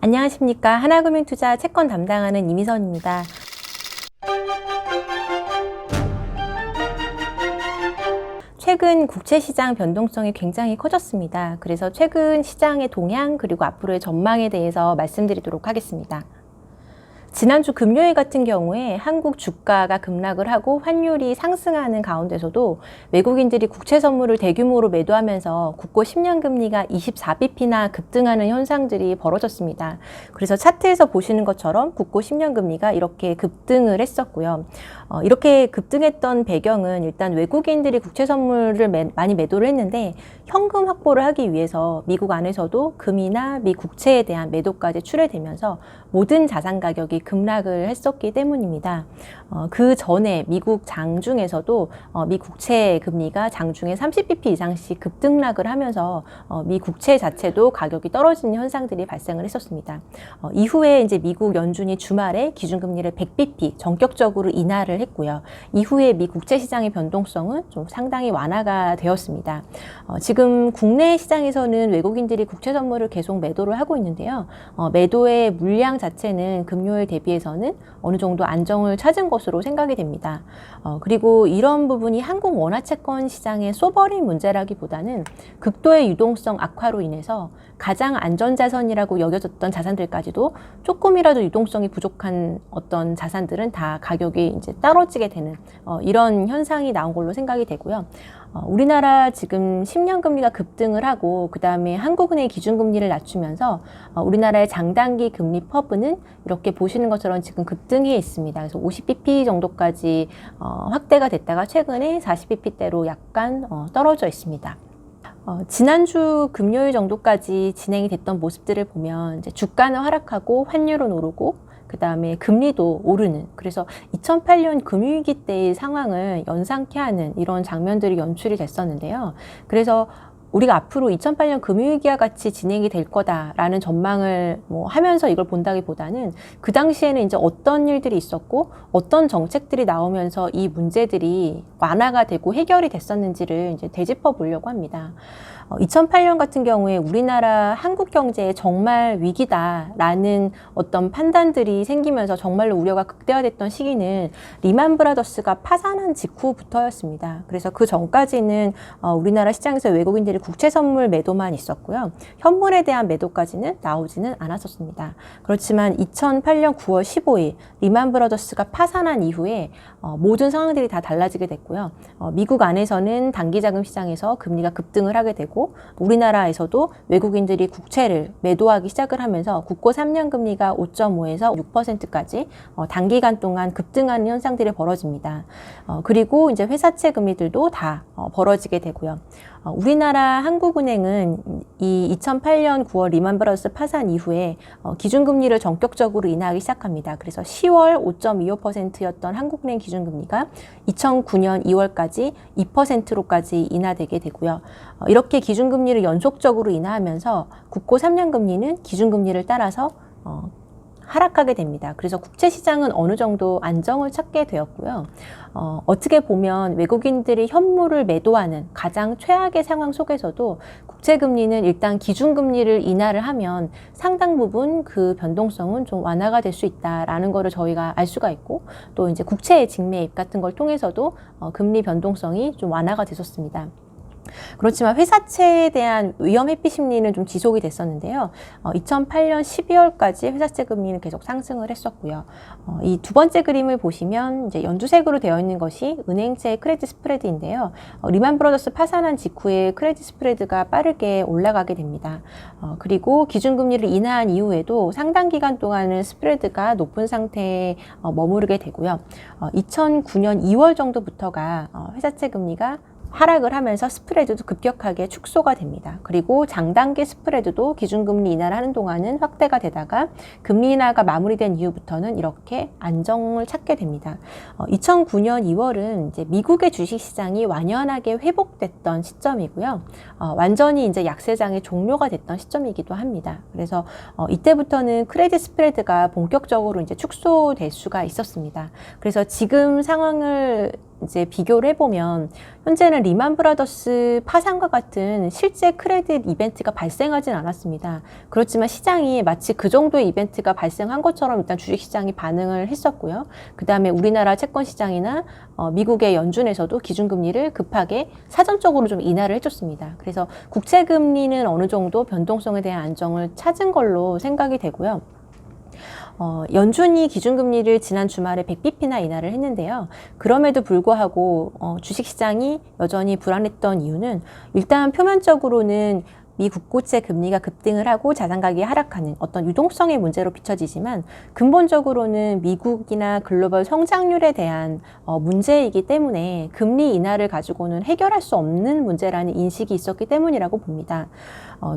안녕하십니까. 하나금융투자 채권 담당하는 이미선입니다. 최근 국채시장 변동성이 굉장히 커졌습니다. 그래서 최근 시장의 동향 그리고 앞으로의 전망에 대해서 말씀드리도록 하겠습니다. 지난주 금요일 같은 경우에 한국 주가가 급락을 하고 환율이 상승하는 가운데서도 외국인들이 국채 선물을 대규모로 매도하면서 국고 10년 금리가 24bp나 급등하는 현상들이 벌어졌습니다. 그래서 차트에서 보시는 것처럼 국고 10년 금리가 이렇게 급등을 했었고요. 이렇게 급등했던 배경은 일단 외국인들이 국채 선물을 많이 매도를 했는데 현금 확보를 하기 위해서 미국 안에서도 금이나 미 국채에 대한 매도까지 출회되면서 모든 자산 가격이 급락을 했었기 때문입니다. 그 전에 미국 장중에서도 미 국채 금리가 장중에 30bp 이상씩 급등락을 하면서 미 국채 자체도 가격이 떨어지는 현상들이 발생을 했었습니다. 이후에 이제 미국 연준이 주말에 기준금리를 100bp 전격적으로 인하를 했고요. 이후에 미 국채 시장의 변동성은 좀 상당히 완화가 되었습니다. 지금 국내 시장에서는 외국인들이 국채 선물을 계속 매도를 하고 있는데요. 매도의 물량 자체는 금요일 대비해서는 어느 정도 안정을 찾은 것으로 생각이 됩니다. 그리고 이런 부분이 한국 원화채권 시장의 소버린 문제라기보다는 극도의 유동성 악화로 인해서 가장 안전자산이라고 여겨졌던 자산들까지도 조금이라도 유동성이 부족한 어떤 자산들은 다 가격이 이제 떨어지게 되는 이런 현상이 나온 걸로 생각이 되고요. 우리나라 지금 10년 금리가 급등을 하고 그 다음에 한국은행 기준금리를 낮추면서 우리나라의 장단기 금리 퍼브는 이렇게 보시는 것처럼 지금 급등해 있습니다. 그래서 50bp 정도까지 확대가 됐다가 최근에 40bp대로 약간 떨어져 있습니다. 지난주 금요일 정도까지 진행이 됐던 모습들을 보면 이제 주가는 하락하고 환율은 오르고 그 다음에 금리도 오르는, 그래서 2008년 금융위기 때의 상황을 연상케 하는 이런 장면들이 연출이 됐었는데요. 그래서 우리가 앞으로 2008년 금융위기와 같이 진행이 될 거다라는 전망을 하면서 이걸 본다기보다는 그 당시에는 이제 어떤 일들이 있었고 어떤 정책들이 나오면서 이 문제들이 완화가 되고 해결이 됐었는지를 이제 되짚어 보려고 합니다. 2008년 같은 경우에 우리나라 한국 경제에 정말 위기다라는 어떤 판단들이 생기면서 정말로 우려가 극대화됐던 시기는 리만 브라더스가 파산한 직후부터였습니다. 그래서 그 전까지는 우리나라 시장에서 외국인들이 국채 선물 매도만 있었고요. 현물에 대한 매도까지는 나오지는 않았었습니다. 그렇지만 2008년 9월 15일 리만 브라더스가 파산한 이후에 모든 상황들이 다 달라지게 됐고요. 미국 안에서는 단기자금 시장에서 금리가 급등을 하게 되고 우리나라에서도 외국인들이 국채를 매도하기 시작을 하면서 국고 3년 금리가 5.5에서 6%까지 단기간 동안 급등하는 현상들이 벌어집니다. 그리고 이제 회사채 금리들도 다 벌어지게 되고요. 우리나라 한국은행은 이 2008년 9월 리만 브라더스 파산 이후에 기준금리를 전격적으로 인하하기 시작합니다. 그래서 10월 5.25%였던 한국은행 기준금리가 2009년 2월까지 2%로까지 인하되게 되고요. 이렇게 기준금리를 연속적으로 인하하면서 국고 3년 금리는 기준금리를 따라서 하락하게 됩니다. 그래서 국채 시장은 어느 정도 안정을 찾게 되었고요. 어떻게 보면 외국인들이 현물을 매도하는 가장 최악의 상황 속에서도 국채 금리는 일단 기준금리를 인하를 하면 상당 부분 그 변동성은 좀 완화가 될 수 있다라는 거를 저희가 알 수가 있고, 또 이제 국채의 직매입 같은 걸 통해서도 금리 변동성이 좀 완화가 됐었습니다. 그렇지만 회사채에 대한 위험 회피 심리는 좀 지속이 됐었는데요. 2008년 12월까지 회사채 금리는 계속 상승을 했었고요. 이 두 번째 그림을 보시면 이제 연두색으로 되어 있는 것이 은행채 크레딧 스프레드인데요. 리만 브라더스 파산한 직후에 크레딧 스프레드가 빠르게 올라가게 됩니다. 그리고 기준금리를 인하한 이후에도 상당 기간 동안은 스프레드가 높은 상태에 머무르게 되고요. 2009년 2월 정도부터가 회사채 금리가 하락을 하면서 스프레드도 급격하게 축소가 됩니다. 그리고 장단기 스프레드도 기준금리 인하를 하는 동안은 확대가 되다가 금리 인하가 마무리된 이후부터는 이렇게 안정을 찾게 됩니다. 2009년 2월은 이제 미국의 주식시장이 완연하게 회복됐던 시점이고요. 완전히 이제 약세장의 종료가 됐던 시점이기도 합니다. 그래서 이때부터는 크레딧 스프레드가 본격적으로 이제 축소될 수가 있었습니다. 그래서 지금 상황을 이제 비교를 해보면 현재는 리만 브라더스 파산과 같은 실제 크레딧 이벤트가 발생하진 않았습니다. 그렇지만 시장이 마치 그 정도의 이벤트가 발생한 것처럼 일단 주식시장이 반응을 했었고요. 그 다음에 우리나라 채권시장이나 미국의 연준에서도 기준금리를 급하게 사전적으로 좀 인하를 해줬습니다. 그래서 국채금리는 어느 정도 변동성에 대한 안정을 찾은 걸로 생각이 되고요. 연준이 기준금리를 지난 주말에 100bp나 인하를 했는데요. 그럼에도 불구하고 주식시장이 여전히 불안했던 이유는 일단 표면적으로는 미 국고채 금리가 급등을 하고 자산 가격이 하락하는 어떤 유동성의 문제로 비춰지지만 근본적으로는 미국이나 글로벌 성장률에 대한 문제이기 때문에 금리 인하를 가지고는 해결할 수 없는 문제라는 인식이 있었기 때문이라고 봅니다.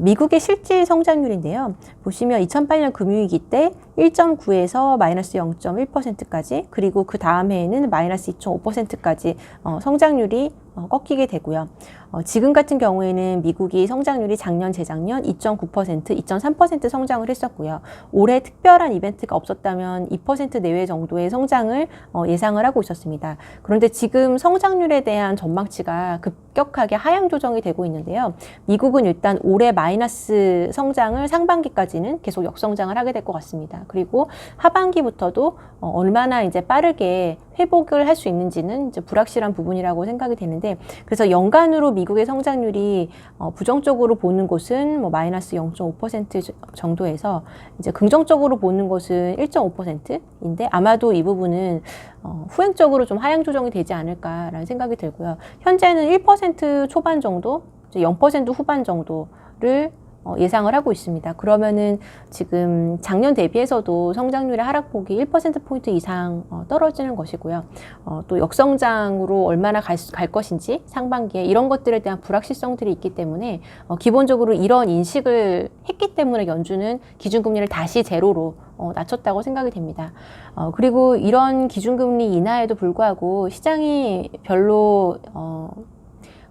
미국의 실질 성장률인데요. 보시면 2008년 금융위기 때 1.9에서 마이너스 0.1%까지 그리고 그 다음 해에는 마이너스 2.5%까지 성장률이 꺾이게 되고요. 지금 같은 경우에는 미국이 성장률이 작년, 재작년 2.9%, 2.3% 성장을 했었고요. 올해 특별한 이벤트가 없었다면 2% 내외 정도의 성장을 예상을 하고 있었습니다. 그런데 지금 성장률에 대한 전망치가 급격하게 하향 조정이 되고 있는데요. 미국은 일단 올해 마이너스 성장을 상반기까지는 계속 역성장을 하게 될 것 같습니다. 그리고 하반기부터도 얼마나 이제 빠르게 회복을 할 수 있는지는 이제 불확실한 부분이라고 생각이 되는데, 그래서 연간으로 미국의 성장률이 부정적으로 보는 곳은 뭐 마이너스 0.5% 정도에서 이제 긍정적으로 보는 곳은 1.5%인데 아마도 이 부분은 후행적으로 좀 하향 조정이 되지 않을까라는 생각이 들고요. 현재는 1% 초반 정도, 0% 후반 정도를 예상을 하고 있습니다. 그러면은 지금 작년 대비해서도 성장률의 하락폭이 1%포인트 이상 떨어지는 것이고요. 또 역성장으로 얼마나 갈 것인지 상반기에 이런 것들에 대한 불확실성들이 있기 때문에 기본적으로 이런 인식을 했기 때문에 연준은 기준금리를 다시 제로로 낮췄다고 생각이 됩니다. 그리고 이런 기준금리 인하에도 불구하고 시장이 별로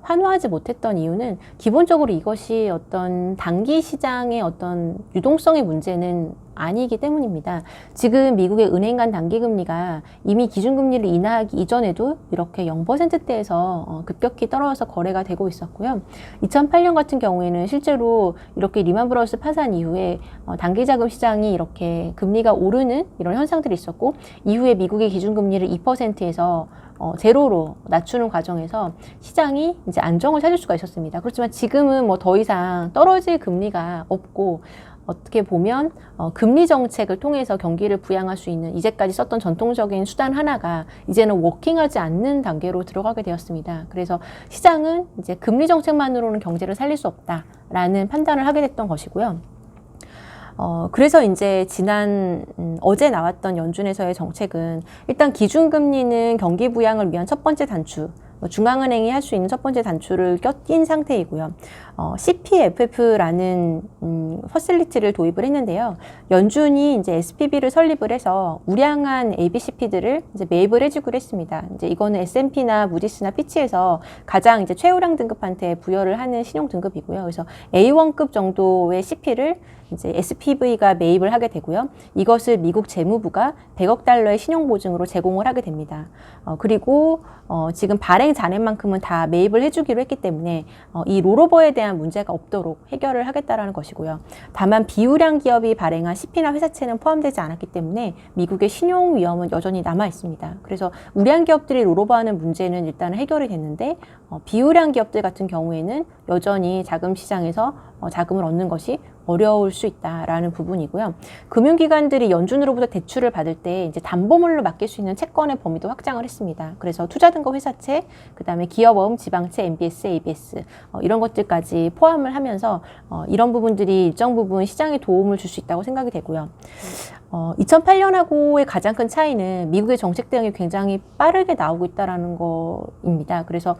환호하지 못했던 이유는 기본적으로 이것이 어떤 단기 시장의 어떤 유동성의 문제는 아니기 때문입니다. 지금 미국의 은행 간 단기금리가 이미 기준금리를 인하하기 이전에도 이렇게 0%대에서 급격히 떨어져서 거래가 되고 있었고요. 2008년 같은 경우에는 실제로 이렇게 리만 브라더스 파산 이후에 단기자금 시장이 이렇게 금리가 오르는 이런 현상들이 있었고, 이후에 미국의 기준금리를 2%에서 제로로 낮추는 과정에서 시장이 이제 안정을 찾을 수가 있었습니다. 그렇지만 지금은 뭐 더 이상 떨어질 금리가 없고, 어떻게 보면 금리 정책을 통해서 경기를 부양할 수 있는 이제까지 썼던 전통적인 수단 하나가 이제는 워킹하지 않는 단계로 들어가게 되었습니다. 그래서 시장은 이제 금리 정책만으로는 경제를 살릴 수 없다라는 판단을 하게 됐던 것이고요. 그래서 이제 어제 나왔던 연준에서의 정책은 일단 기준금리는 경기 부양을 위한 첫 번째 단추, 중앙은행이 할 수 있는 첫 번째 단추를 껴낀 상태이고요. CPFF라는 퍼실리티를 도입을 했는데요. 연준이 이제 SPV를 설립을 해서 우량한 ABCP들을 이제 매입을 해주기로 했습니다. 이제 이거는 S&P나 무디스나 피치에서 가장 이제 최우량 등급한테 부여를 하는 신용 등급이고요. 그래서 A1급 정도의 CP를 이제 SPV가 매입을 하게 되고요. 이것을 미국 재무부가 100억 달러의 신용보증으로 제공을 하게 됩니다. 그리고 지금 발행 잔액만큼은 다 매입을 해주기로 했기 때문에 이 롤오버에 대한 문제가 없도록 해결을 하겠다라는 것이고요. 다만 비우량 기업이 발행한 CP나 회사채는 포함되지 않았기 때문에 미국의 신용 위험은 여전히 남아 있습니다. 그래서 우량 기업들이 롤오버하는 문제는 일단 해결이 됐는데 비우량 기업들 같은 경우에는 여전히 자금 시장에서 자금을 얻는 것이 어려울 수 있다라는 부분이고요. 금융기관들이 연준으로부터 대출을 받을 때 이제 담보물로 맡길 수 있는 채권의 범위도 확장을 했습니다. 그래서 투자등급 회사채, 그다음에 기업어음, 지방채, MBS, ABS 이런 것들까지 포함을 하면서 이런 부분들이 일정 부분 시장에 도움을 줄 수 있다고 생각이 되고요. 2008년하고의 가장 큰 차이는 미국의 정책 대응이 굉장히 빠르게 나오고 있다는 거입니다. 그래서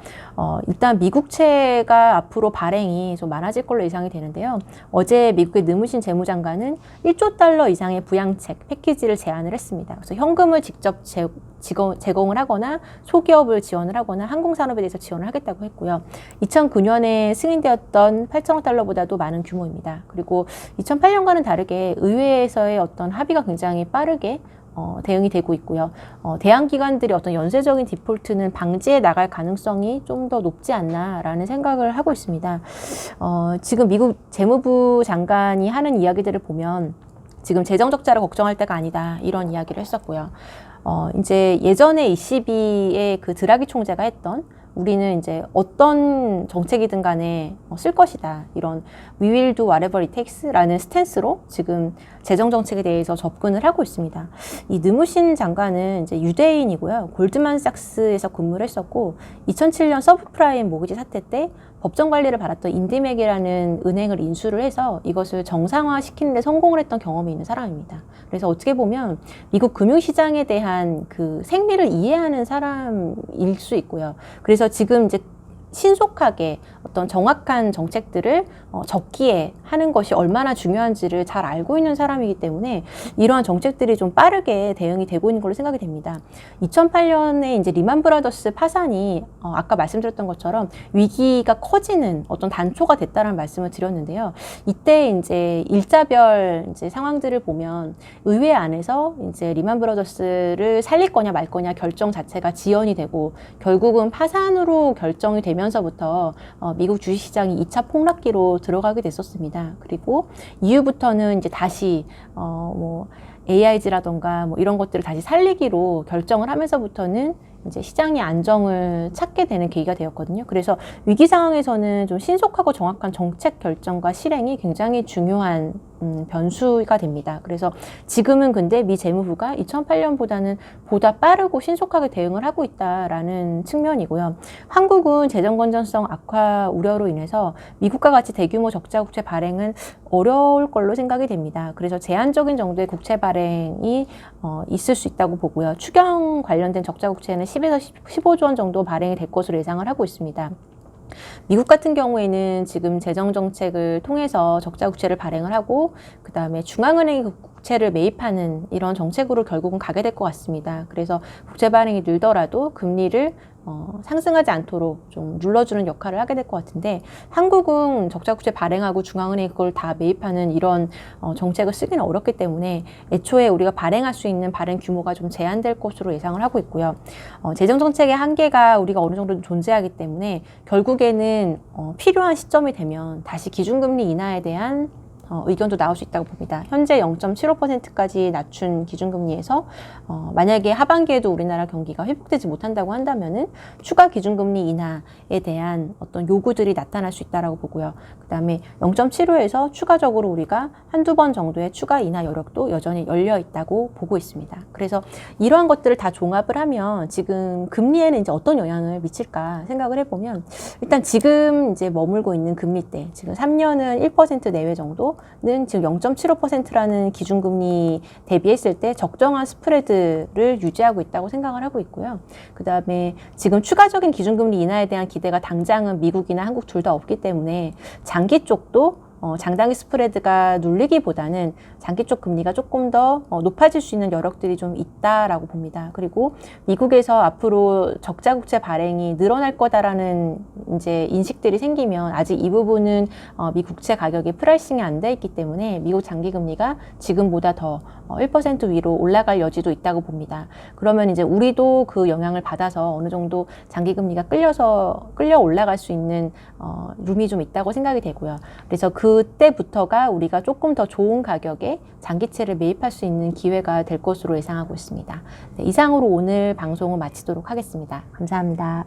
일단 미국채가 앞으로 발행이 좀 많아질 걸로 예상이 되는데요. 어제 미국의 느무신 재무장관은 1조 달러 이상의 부양책 패키지를 제안을 했습니다. 그래서 현금을 직접 제공을 하거나 소기업을 지원을 하거나 항공산업에 대해서 지원을 하겠다고 했고요. 2009년에 승인되었던 8천억 달러보다도 많은 규모입니다. 그리고 2008년과는 다르게 의회에서의 어떤 합의가 굉장히 빠르게 대응이 되고 있고요. 대항기관들이 어떤 연쇄적인 디폴트는 방지해 나갈 가능성이 좀 더 높지 않나라는 생각을 하고 있습니다. 지금 미국 재무부 장관이 하는 이야기들을 보면 지금 재정 적자를 걱정할 때가 아니다 이런 이야기를 했었고요. 이제 예전에 ECB의 그 드라기 총재가 했던 우리는 이제 어떤 정책이든 간에 쓸 것이다. 이런 We will do whatever it takes라는 스탠스로 지금 재정 정책에 대해서 접근을 하고 있습니다. 이 느무신 장관은 이제 유대인이고요. 골드만삭스에서 근무를 했었고 2007년 서브프라임 모기지 사태 때 법정 관리를 받았던 인디맥이라는 은행을 인수를 해서 이것을 정상화시키는 데 성공을 했던 경험이 있는 사람입니다. 그래서 어떻게 보면 미국 금융시장에 대한 그 생리를 이해하는 사람일 수 있고요. 그래서 지금 이제 신속하게 어떤 정확한 정책들을 적기에 하는 것이 얼마나 중요한지를 잘 알고 있는 사람이기 때문에 이러한 정책들이 좀 빠르게 대응이 되고 있는 걸로 생각이 됩니다. 2008년에 이제 리만 브라더스 파산이 아까 말씀드렸던 것처럼 위기가 커지는 어떤 단초가 됐다는 말씀을 드렸는데요. 이때 이제 일자별 이제 상황들을 보면 의회 안에서 이제 리만 브라더스를 살릴 거냐 말 거냐 결정 자체가 지연이 되고 결국은 파산으로 결정이 되면서부터 미국 주식시장이 2차 폭락기로 들어가게 됐었습니다. 그리고 이후부터는 이제 다시 AIG라던가 뭐 이런 것들을 다시 살리기로 결정을 하면서부터는 이제 시장이 안정을 찾게 되는 계기가 되었거든요. 그래서 위기 상황에서는 좀 신속하고 정확한 정책 결정과 실행이 굉장히 중요한 변수가 됩니다. 그래서 지금은 근데 미 재무부가 2008년보다는 보다 빠르고 신속하게 대응을 하고 있다라는 측면이고요. 한국은 재정 건전성 악화 우려로 인해서 미국과 같이 대규모 적자 국채 발행은 어려울 걸로 생각이 됩니다. 그래서 제한적인 정도의 국채 발행이 있을 수 있다고 보고요. 추경 관련된 적자 국채는 10에서 15조 원 정도 발행이 될 것으로 예상을 하고 있습니다. 미국 같은 경우에는 지금 재정정책을 통해서 적자국채를 발행을 하고 그 다음에 중앙은행이 국채를 매입하는 이런 정책으로 결국은 가게 될 것 같습니다. 그래서 국채 발행이 늘더라도 금리를 상승하지 않도록 좀 눌러주는 역할을 하게 될 것 같은데 한국은 적자국채 발행하고 중앙은행이 그걸 다 매입하는 이런 정책을 쓰기는 어렵기 때문에 애초에 우리가 발행할 수 있는 발행 규모가 좀 제한될 것으로 예상을 하고 있고요. 재정정책의 한계가 우리가 어느 정도 존재하기 때문에 결국에는 필요한 시점이 되면 다시 기준금리 인하에 대한 의견도 나올 수 있다고 봅니다. 현재 0.75%까지 낮춘 기준금리에서 만약에 하반기에도 우리나라 경기가 회복되지 못한다고 한다면은 추가 기준금리 인하에 대한 어떤 요구들이 나타날 수 있다라고 보고요. 그 다음에 0.75에서 추가적으로 우리가 한두 번 정도의 추가 인하 여력도 여전히 열려 있다고 보고 있습니다. 그래서 이러한 것들을 다 종합을 하면 지금 금리에는 이제 어떤 영향을 미칠까 생각을 해보면 일단 지금 이제 머물고 있는 금리대 지금 3년은 1% 내외 정도 는 지금 0.75%라는 기준금리 대비했을 때 적정한 스프레드를 유지하고 있다고 생각을 하고 있고요. 그 다음에 지금 추가적인 기준금리 인하에 대한 기대가 당장은 미국이나 한국 둘 다 없기 때문에 장기 쪽도 장단기 스프레드가 눌리기보다는 장기 쪽 금리가 조금 더 높아질 수 있는 여력들이 좀 있다라고 봅니다. 그리고 미국에서 앞으로 적자 국채 발행이 늘어날 거다라는 이제 인식들이 생기면 아직 이 부분은 미 국채 가격이 프라이싱이 안 돼 있기 때문에 미국 장기 금리가 지금보다 더 1% 위로 올라갈 여지도 있다고 봅니다. 그러면 이제 우리도 그 영향을 받아서 어느 정도 장기 금리가 끌려 올라갈 수 있는 룸이 좀 있다고 생각이 되고요. 그래서 그때부터가 우리가 조금 더 좋은 가격에 장기채를 매입할 수 있는 기회가 될 것으로 예상하고 있습니다. 네, 이상으로 오늘 방송을 마치도록 하겠습니다. 감사합니다.